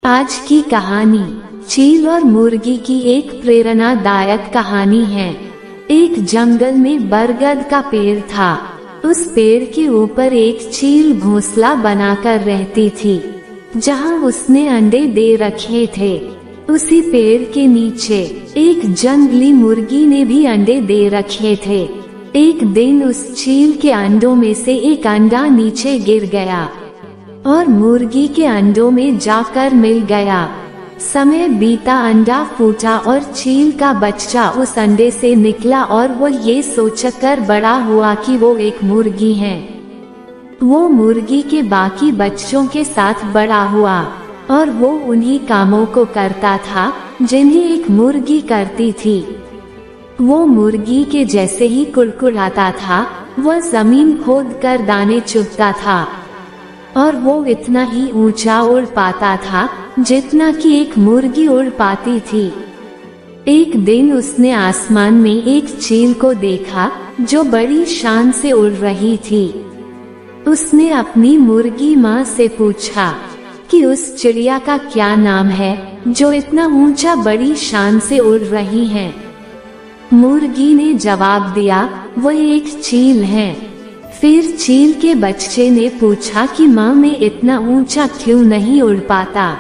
आज की कहानी चील और मुर्गी की एक प्रेरणादायक कहानी है। एक जंगल में बरगद का पेड़ था। उस पेड़ के ऊपर एक चील घोंसला बनाकर रहती थी, जहां उसने अंडे दे रखे थे। उसी पेड़ के नीचे एक जंगली मुर्गी ने भी अंडे दे रखे थे। एक दिन उस चील के अंडों में से एक अंडा नीचे गिर गया और मुर्गी के अंडों में जाकर मिल गया। समय बीता, अंडा फूटा और चील का बच्चा उस अंडे से निकला और वो ये सोचकर बड़ा हुआ कि वो एक मुर्गी है। वो मुर्गी के बाकी बच्चों के साथ बड़ा हुआ और वो उन्हीं कामों को करता था जिन्हें एक मुर्गी करती थी। वो मुर्गी के जैसे ही कुड़कुड़ाता था। वह जमीन खोद कर दाने चुगता था और वो इतना ही ऊंचा उड़ पाता था जितना कि एक मुर्गी उड़ पाती थी। एक दिन उसने आसमान में एक चील को देखा जो बड़ी शान से उड़ रही थी। उसने अपनी मुर्गी माँ से पूछा कि उस चिड़िया का क्या नाम है जो इतना ऊंचा बड़ी शान से उड़ रही है। मुर्गी ने जवाब दिया, वह एक चील है। फिर चील के बच्चे ने पूछा कि माँ मैं इतना ऊंचा क्यों नहीं उड़ पाता।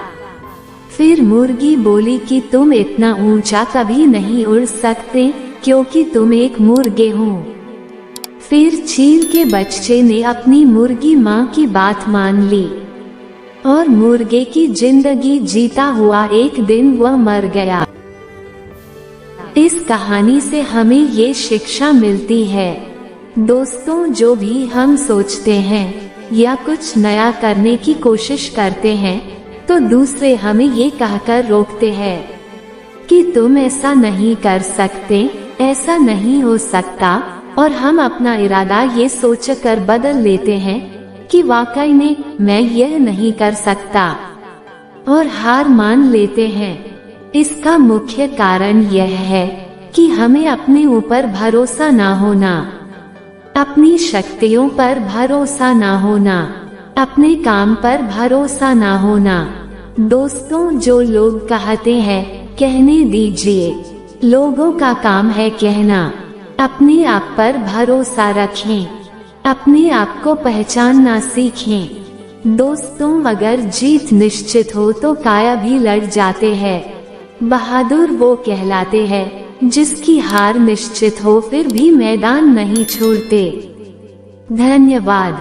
फिर मुर्गी बोली कि तुम इतना ऊंचा कभी नहीं उड़ सकते क्योंकि तुम एक मुर्गे हो। फिर चील के बच्चे ने अपनी मुर्गी माँ की बात मान ली और मुर्गे की जिंदगी जीता हुआ एक दिन वह मर गया। इस कहानी से हमें ये शिक्षा मिलती है, दोस्तों, जो भी हम सोचते हैं या कुछ नया करने की कोशिश करते हैं तो दूसरे हमें ये कहकर रोकते हैं कि तुम ऐसा नहीं कर सकते, ऐसा नहीं हो सकता, और हम अपना इरादा ये सोचकर बदल लेते हैं कि वाकई में मैं यह नहीं कर सकता और हार मान लेते हैं। इसका मुख्य कारण यह है कि हमें अपने ऊपर भरोसा ना होना, अपनी शक्तियों पर भरोसा ना होना, अपने काम पर भरोसा ना होना। दोस्तों, जो लोग कहते हैं कहने दीजिए, लोगों का काम है कहना। अपने आप पर भरोसा रखें, अपने आप को पहचानना सीखें। दोस्तों, अगर जीत निश्चित हो तो काया भी लड़ जाते हैं। बहादुर वो कहलाते हैं जिसकी हार निश्चित हो फिर भी मैदान नहीं छोड़ते। धन्यवाद।